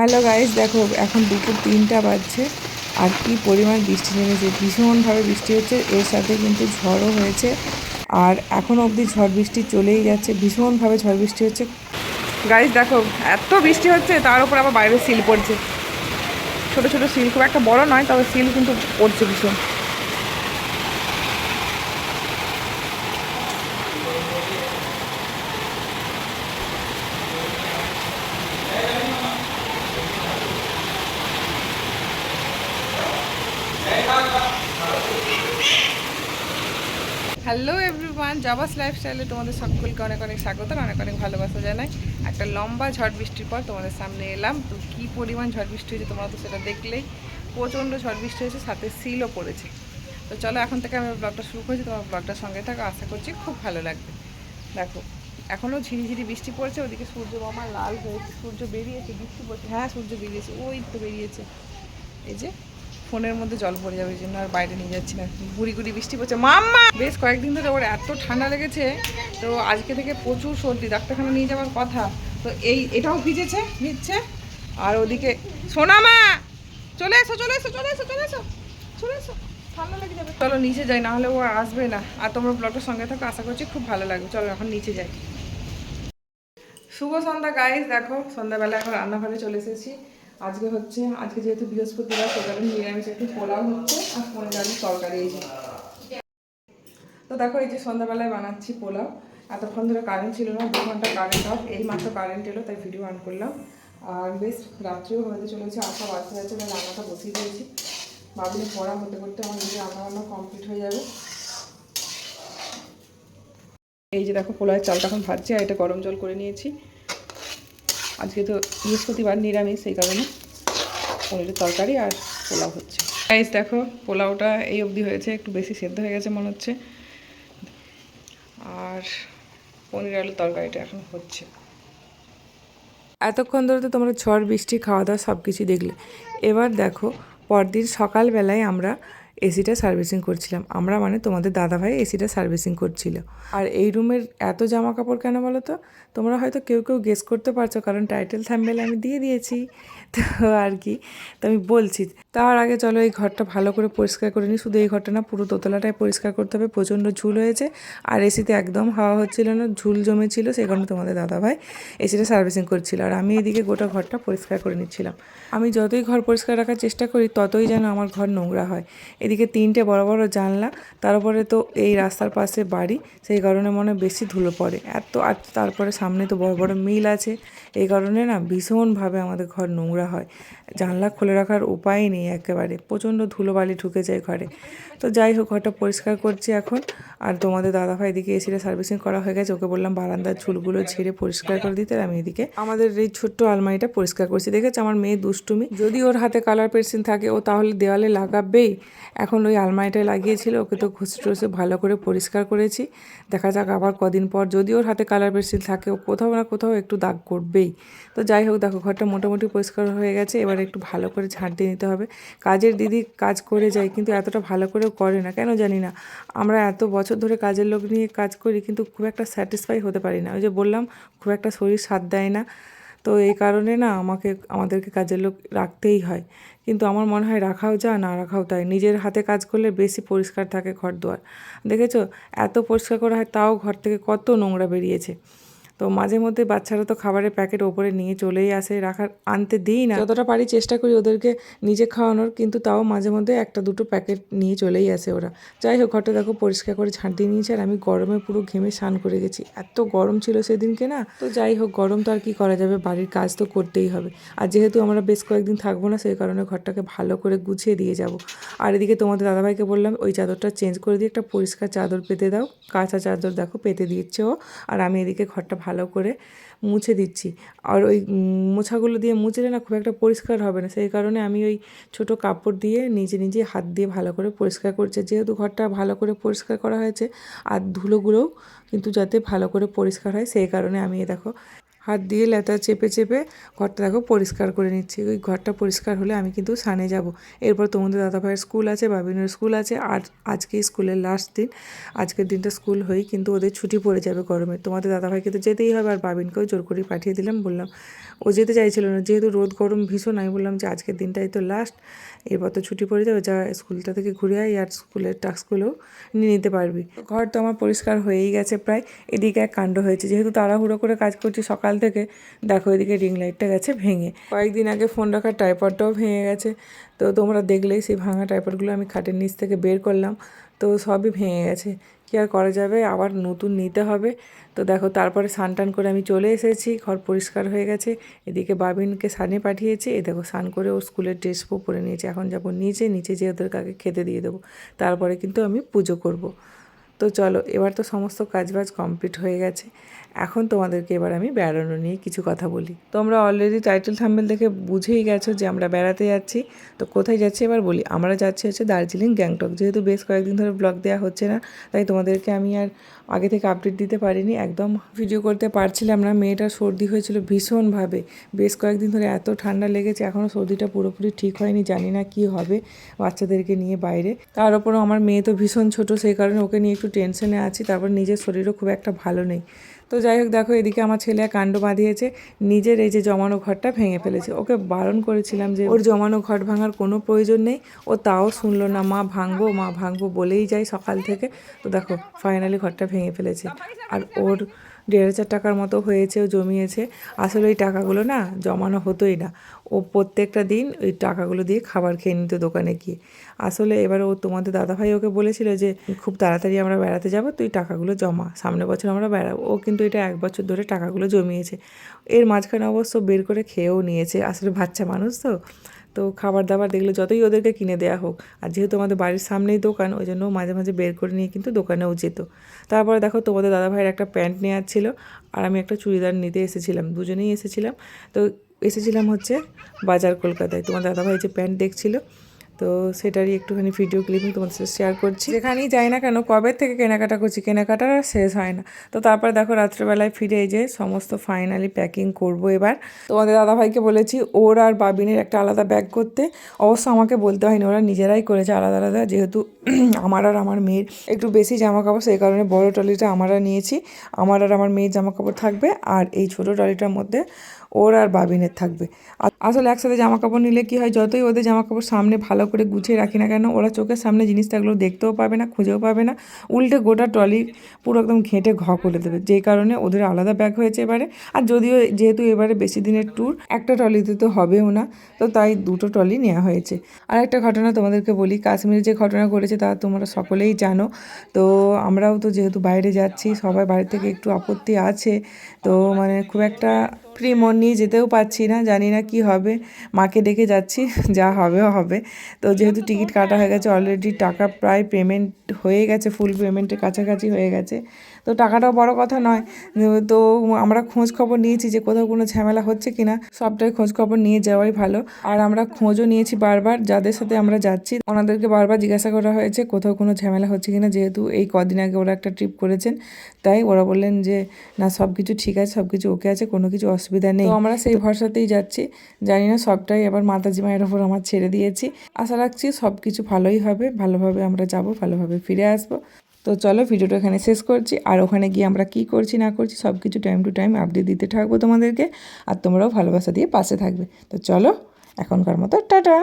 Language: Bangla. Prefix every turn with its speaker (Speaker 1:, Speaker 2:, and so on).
Speaker 1: হ্যালো গাইস, দেখো এখন দুপুর 3টা বাজছে আর কি পরিমাণ বৃষ্টি নেমেছে। ভীষণভাবে বৃষ্টি হচ্ছে, এর সাথে কিন্তু ঝড়ও হয়েছে। আর এখনও অবধি ঝড় বৃষ্টি চলেই যাচ্ছে, ভীষণভাবে ঝড় বৃষ্টি হচ্ছে। গাইস দেখো, এত বৃষ্টি হচ্ছে, তার উপর আবার বাইরে সিল পড়ছে। ছোট ছোট সিল, খুব একটা বড় নয়, তবে সিল কিন্তু পড়ছে ভীষণ। হ্যালো এভরিওয়ান, জাবাস লাইফস্টাইলে তোমাদের সকলকে অনেক অনেক স্বাগত, অনেক অনেক ভালোবাসা জানাই। একটা লম্বা ঝড় বৃষ্টির পর তোমাদের সামনে এলাম। তো কী পরিমাণ ঝড় বৃষ্টি হয়েছে তোমরা তো সেটা দেখলেই। প্রচণ্ড ঝড় বৃষ্টি হয়েছে, সাথে সিলও পড়েছে। তো চলো এখন থেকে আমি ব্লগটা শুরু করেছি, তোমার ব্লগটার সঙ্গে থাকো, আশা করছি খুব ভালো লাগবে। দেখো এখনও ঝিরিঝিরি বৃষ্টি পড়ছে, ওদিকে সূর্য মামা লাল হয়েছে, সূর্য বেরিয়েছে, বৃষ্টি পড়ছে। হ্যাঁ সূর্য বেরিয়েছে, ওই তো বেরিয়েছে। এই যে ফোনের মধ্যে জল পড়ে যাবে, এই জন্য আর বাইরে নিয়ে যাচ্ছি না। গুড়ি গুড়ি বৃষ্টি পড়ছে। মাম্মা বেশ কয়েকদিন ধরে ওর এত ঠান্ডা লেগেছে, তো আজকে থেকে প্রচুর সর্দি, ডাক্তারখানা নিয়ে যাওয়ার কথা। তো এটাও ভিজছে। আর ওদিকে সোনামা, চলে এসো চলে এসো চলে এসো চলে এসো চলে এসো, ঠান্ডা লেগে যাবে। চলো নিচে যাই, নাহলে ও আর আসবে না। আর তোমরা ব্লগটার সঙ্গে থাকো, আশা করছি খুব ভালো লাগবে। চলো এখন নিচে যাই। শুভ সন্ধ্যা গাইস, দেখো সন্ধ্যাবেলা এখন রান্নাঘরে চলে এসেছি। আজকে যেহেতু বৃহস্পতিবার, সেখানে নিরামিষ একটু পোলাও হচ্ছে আর পনির আলুর তরকারি। এই যে তো দেখো, এই যে সন্ধ্যাবেলায় বানাচ্ছি পোলাও। এতক্ষণ ধরে কারেন্ট ছিল না, 2 ঘন্টা কারেন্ট অফ, এই মাত্র কারেন্ট এলো, তাই ভিডিও অন করলাম। আর বেশ রাত্রিও হতে চলেছে, 8টা বাজতে যাচ্ছে, তাই রান্নাটা বসিয়ে দিয়েছি। ভাবলে পড়া হতে করতে আমার নিজে রান্নাবান্না কমপ্লিট হয়ে যাবে। এই যে দেখো, পোলাওয়ের চালটা এখন ভাজছে, আর এটা গরম জল করে নিয়েছি। আজকে তো বৃহস্পতিবার নিরামিষ, সেই কারণে পনিরের তরকারি আর পোলাও হচ্ছে। গাইস দেখো, পোলাওটা এই অবধি হয়েছে, একটু বেশি সেদ্ধ হয়ে গেছে মনে হচ্ছে। আর পনির আলুর তরকারিটা এখন হচ্ছে। এতক্ষণ ধরে তো তোমরা ঝড় বৃষ্টি খাওয়া দাওয়া সব কিছুই দেখলে। এবার দেখো, পরদিন সকালবেলায় আমরা এসিটা সার্ভিসিং করছিলাম। আমরা মানে তোমাদের দাদাভাই এসিটা সার্ভিসিং করছিল। আর এই রুমের এত জামা কাপড় কেন বলো তো? তোমরা হয়তো কেউ কেউ গেস করতে পারছো, কারণ টাইটেল থাম্বনেলে আমি দিয়ে দিয়েছি। তো আর কি, তো আমি বলছি। তার আগে চলো এই ঘরটা ভালো করে পরিষ্কার করে নিই। শুধু এই ঘরটা না, পুরো দোতলাটাই পরিষ্কার করতে হবে। প্রচণ্ড ঝুল হয়েছে, আর এসিতে একদম হাওয়া হচ্ছিল না, ঝুল জমেছিল। সেই কারণে তোমাদের দাদাভাই এসিটা সার্ভিসিং করছিল, আর আমি এদিকে গোটা ঘরটা পরিষ্কার করে নিচ্ছিলাম। আমি যতই ঘর পরিষ্কার রাখার চেষ্টা করি, ততই যেন আমার ঘর নোংরা হয়। এদিকে 3টে বড় বড় জানলা, তারপরে তো এই রাস্তার পাশে বাড়ি, সেই কারণে মনে বেশি ধুলো পড়ে এত। আর তারপরে সামনে তো বড় বড় মিল আছে, এই কারণে না ভীষণভাবে আমাদের ঘর নোংরা হয়। জানলা খুলে রাখার উপায় নেই, একেবারে প্রচণ্ড ধুলোবালি ঢুকে যায় ঘরে। তো যাই হোক, ঘরটা পরিষ্কার করছি এখন। আর তোমাদের দাদাভাই এদিকে এসিটা সার্ভিসিং করা হয়ে গেছে, ওকে বললাম বারান্দার ঝুলগুলো ঝেড়ে পরিষ্কার করে দিতে। আর আমি এদিকে আমাদের এই ছোট্ট আলমারিটা পরিষ্কার করছি। দেখেছি আমার মেয়ে দুষ্টুমি, যদি ওর হাতে কালার পেন্সিল থাকে ও তাহলে দেওয়ালে লাগাবেই। এখন ওই আলমারিটায় লাগিয়েছিল, ওকে তো ঘষে টষে ভালো করে পরিষ্কার করেছি। দেখা যাক আবার কদিন পর যদি ওর হাতে কালার পেন্সিল থাকে, ও কোথাও না কোথাও একটু দাগ করবেই। তো যাই হোক, দেখো ঘরটা মোটামুটি পরিষ্কার হয়ে গেছে। এবার একটু ভালো করে ঝাঁট দিয়ে নিতে হবে। কাজের দিদি কাজ করে যায়, কিন্তু এতটা ভালো করেও করে না, কেন জানি না। আমরা এত বছর ধরে কাজের লোক নিয়ে কাজ করি, কিন্তু খুব একটা স্যাটিসফাই হতে পারি না। ওই যে বললাম, খুব একটা শরীর সাথ দেয় না। তো এই কারণে না আমাদেরকে কাজের লোক রাখতেই হয়। কিন্তু আমার মনে হয় রাখাও যা, না রাখাও তাই। নিজের হাতে কাজ করলে বেশি পরিষ্কার থাকে ঘর দুয়ার। দেখেছো, এত পরিষ্কার করা হয়, তাও ঘর থেকে কত নোংরা বেরিয়েছে। তো মাঝে মধ্যে বাচ্চারা তো খাবারের প্যাকেট ওপরে নিয়ে চলেই আসে, আনতে দিই না, যতটা পারি চেষ্টা করি ওদেরকে নিজে খাওয়ানোর, কিন্তু তাও মাঝে মধ্যে একটা দুটো প্যাকেট নিয়ে চলেই আসে ওরা। যাই হোক, ঘরটা দেখো পরিষ্কার করে ঝাঁট দিয়ে নিয়েছে। আর আমি গরমে পুরো ঘেমে স্নান করে গেছি, এত গরম ছিল সেদিনকে না। তো যাই হোক, গরম তো আর কি করা যাবে, বাড়ির কাজ তো করতেই হবে। আর যেহেতু আমরা বেশ কয়েকদিন থাকবো না, সেই কারণে ঘরটাকে ভালো করে গুছিয়ে দিয়ে যাব। আর এদিকে তোমাদের দাদাভাইকে বললাম ওই চাদরটা চেঞ্জ করে দিয়ে একটা পরিষ্কার চাদর পেতে দাও। কাঁচা চাদর দেখো পেতে দিচ্ছে ও। আর আমি এদিকে ঘরটা ভালো করে মুছে দিচ্ছি। আর ওই মোছাগুলো দিয়ে মুছলে না খুব একটা পরিষ্কার হবে না, সেই কারণে আমি ওই ছোটো কাপড় দিয়ে নিজে নিজে হাত দিয়ে ভালো করে পরিষ্কার করছি। যেহেতু ঘরটা ভালো করে পরিষ্কার করা হয়েছে, আর ধুলোগুলোও কিন্তু যাতে ভালো করে পরিষ্কার হয়, সেই কারণে আমি দেখো হাত দিয়ে লেতা চেপে চেপে ঘরটা দেখো পরিষ্কার করে নিচ্ছি। ওই ঘরটা পরিষ্কার হলে আমি কিন্তু স্নানে যাব। এরপর তোমাদের দাদাভাইয়ের স্কুল আছে, বাবিনের স্কুল আছে, আর আজকে স্কুলের লাস্ট দিন। আজকের দিনটা স্কুল হই কিন্তু ওদের ছুটি পড়ে যাবে গরমে। তোমাদের দাদাভাইকে তো যেতেই হবে, আর বাবিনকেও জোর করে পাঠিয়ে দিলাম। বললাম ও যেতে চাইছিল না, যেহেতু রোদ গরম ভীষণ, আমি বললাম যে আজকের দিনটাই তো লাস্ট, এরপর তো ছুটি পড়ে যাবে, যা স্কুলটা থেকে ঘুরে আই আর স্কুলের টাস্কগুলোও নিয়ে নিতে পারবি। ঘর তো আমার পরিষ্কার হয়েই গেছে প্রায়। এদিকে এক কাণ্ড হয়েছে, যেহেতু তাড়াহুড়ো করে কাজ করছি সকাল থেকে, দেখো এদিকে রিং লাইটটা গেছে ভেঙে। কয়েকদিন আগে ফোন রাখার ট্রাইপডটাও ভেঙে গেছে। তো তোমরা দেখলেই সেই ভাঙা ট্রাইপডগুলো আমি খাটের নিচ থেকে বের করলাম, তো সবই ভেঙে গেছে। কী আর করা যাবে, আবার নতুন নিতে হবে। তো দেখো তারপরে স্নান টান করে আমি চলে এসেছি, ঘর পরিষ্কার হয়ে গেছে। এদিকে বাবিনকে স্নানে পাঠিয়েছি, এ দেখো স্নান করে ও স্কুলের ড্রেসও পরে নিয়েছে। এখন যাবো নিচে যেয়ে ওদের কাকে খেতে দিয়ে দেবো, তারপরে কিন্তু আমি পুজো করব। তো চলো, এবার তো সমস্ত কাজবাজ কমপ্লিট হয়ে গেছে। এখন তোমাদেরকে এবার আমি বেড়ানো নিয়ে কিছু কথা বলি। তোমরা অলরেডি টাইটেল থাম্বনেল দেখে বুঝেই গেছো যে আমরা বেড়াতে যাচ্ছি। তো কোথায় যাচ্ছি এবার বলি। আমরা যাচ্ছি হচ্ছে দার্জিলিং, গ্যাংটক। যেহেতু বেশ কয়েকদিন ধরে ব্লগ দেওয়া হচ্ছে না, তাই তোমাদেরকে আমি আর আগে থেকে আপডেট দিতে পারিনি, একদম ভিডিও করতে পারছিলাম না। মেয়েটার সর্দি হয়েছিল ভীষণভাবে, বেশ কয়েকদিন ধরে এত ঠান্ডা লেগেছে, এখনও সর্দিটা পুরোপুরি ঠিক হয়নি। জানি না কি হবে বাচ্চাদেরকে নিয়ে বাইরে। তার উপরও আমার মেয়ে তো ভীষণ ছোট, সেই কারণে ওকে নিয়ে একটু টেনশনে আছি। তারপর নিজের শরীরও খুব একটা ভালো নেই। তো যাই হোক, দেখো এদিকে আমার ছেলে কাণ্ড বাঁধিয়েছে, নিজের এই যে জমানো ঘরটা ভেঙে ফেলেছে। ওকে বারণ করেছিলাম যে ওর জমানো ঘর ভাঙার কোনো প্রয়োজন নেই, ও তাও শুনলো না। মা ভাঙবো বলেই যায় সকাল থেকে। তো দেখো ফাইনালি ঘরটা ভেঙে ফেলেছে। আর ওর 1,500 টাকার মতো হয়েছে, ও জমিয়েছে। আসলে ওই টাকাগুলো না জমানো হতোই না, ও প্রত্যেকটা দিন ওই টাকাগুলো দিয়ে খাবার খেয়ে নিত দোকানে গিয়ে। আসলে এবার ও তোমাদের দাদাভাই ওকে বলেছিল যে খুব তাড়াতাড়ি আমরা বেড়াতে যাব, তুই টাকাগুলো জমা, সামনের বছর আমরা বেড়াবো। ও কিন্তু এটা 1 বছর ধরে টাকাগুলো জমিয়েছে। এর মাঝখানে অবশ্য বের করে খেয়েও নিয়েছে। আসলে বাচ্চা মানুষ তো খাবার দাবার দেখলে যতই ওদেরকে কিনে দেওয়া হোক, আর যেহেতু আমাদের বাড়ির সামনেই দোকান, ওই জন্য মাঝে মাঝে বের করে নিয়ে কিন্তু দোকানেও যেত। তারপরে দেখো তোমাদের দাদাভাইয়ের একটা প্যান্ট নেওয়ার ছিল, আর আমি একটা চুড়িদার নিতে এসেছিলাম, দুজনেই এসেছিলাম। তো এসেছিলাম হচ্ছে বাজার কলকাতায়। তোমার দাদাভাই যে প্যান্ট দেখছিল, তো সেটারই একটুখানি ভিডিও ক্লিপিং তোমাদের সাথে শেয়ার করছি। যেখানেই যাই না কেন, কবে থেকে কেনাকাটা করছি, কেনাকাটার আর শেষ হয় না। তো তারপরে দেখো রাত্রেবেলায় ফিরে এই যে সমস্ত ফাইনালি প্যাকিং করব এবার। তোমাদের দাদাভাইকে বলেছি ওর আর বাবিনের একটা আলাদা ব্যাগ করতে। অবশ্য আমাকে বলতে হয়নি, ওরা নিজেরাই করেছে আলাদা আলাদা। যেহেতু আমার আর আমার মেয়ের একটু বেশি জামা কাপড়, সেই কারণে বড় ট্রলিটা আমরা নিয়েছি। আমার আর আমার মেয়ের জামা কাপড় থাকবে, আর এই ছোটো ট্রলিটার মধ্যে ওর আর বাবিনের থাকবে। আসলে একসাথে জামা কাপড় নিলে কি হয়, যতই ওদের জামা কাপড় সামনে ভালো করে গুছিয়ে রাখি না কেন, ওরা চোখের সামনে জিনিসটাগুলো দেখতেও পাবে না, খুঁজেও পাবে না, উল্টে গোটা ট্রলি পুরো একদম ঘেঁটে করে দেবে। যেই কারণে ওদের আলাদা ব্যাগ হয়েছে এবারে। আর যদিও যেহেতু এবারে বেশি দিনের ট্যুর, একটা ট্রলিতে তো হবেও না, তো তাই 2টো ট্রলি নেওয়া হয়েছে। আর একটা ঘটনা তোমাদেরকে বলি, কাশ্মীরে যে ঘটনা ঘটেছে তা তোমরা সকলেই জানো। তো আমরাও তো যেহেতু বাইরে যাচ্ছি, সবাই বাড়ি থেকে একটু আপত্তি আছে। তো মানে খুব একটা ফ্রি মন নিয়ে যেতেও পারছি না, জানি না কি হবে। মাকে ডেকে যাচ্ছি, যা হবে। তো যেহেতু টিকিট কাটা হয়ে গেছে অলরেডি, টাকা প্রায় পেমেন্ট হয়ে গেছে, ফুল পেমেন্টের কাছাকাছি হয়ে গেছে। তো টাকাটাও বড় কথা নয়। তো আমরা খোঁজ খবর নিয়েছি যে কোথাও কোনো ঝামেলা হচ্ছে কি না, সবটাই খোঁজ খবর নিয়ে যাওয়াই ভালো। আর আমরা খোঁজও নিয়েছি বারবার, যাদের সাথে আমরা যাচ্ছি ওনাদেরকে বারবার জিজ্ঞাসা করা হয়েছে কোথাও কোনো ঝামেলা হচ্ছে কিনা। যেহেতু এই কদিন আগে ওরা একটা ট্রিপ করেছেন, তাই ওরা বললেন যে না, সব কিছু ঠিক আছে, সব কিছু ওকে আছে, কোনো কিছু অসুবিধা নেই। তো আমরা সেই ভরসাতেই যাচ্ছি। জানি না, সবটাই এবার মাতাজি মায়ের ওপর আমার ছেড়ে দিয়েছি। আশা রাখছি সব কিছু ভালোই হবে, ভালোভাবে আমরা যাব, ভালোভাবে ফিরে আসবো। তো চলো ভিডিওটা এখানে শেষ করছি। আর ওখানে গিয়ে আমরা কি করছি না করছি সব কিছু টাইম টু টাইম আপডেট দিতে থাকবো তোমাদেরকে, আর তোমরাও ভালোবাসা দিয়ে পাশে থাকবে। তো চলো, এখনকার মতো টাটা।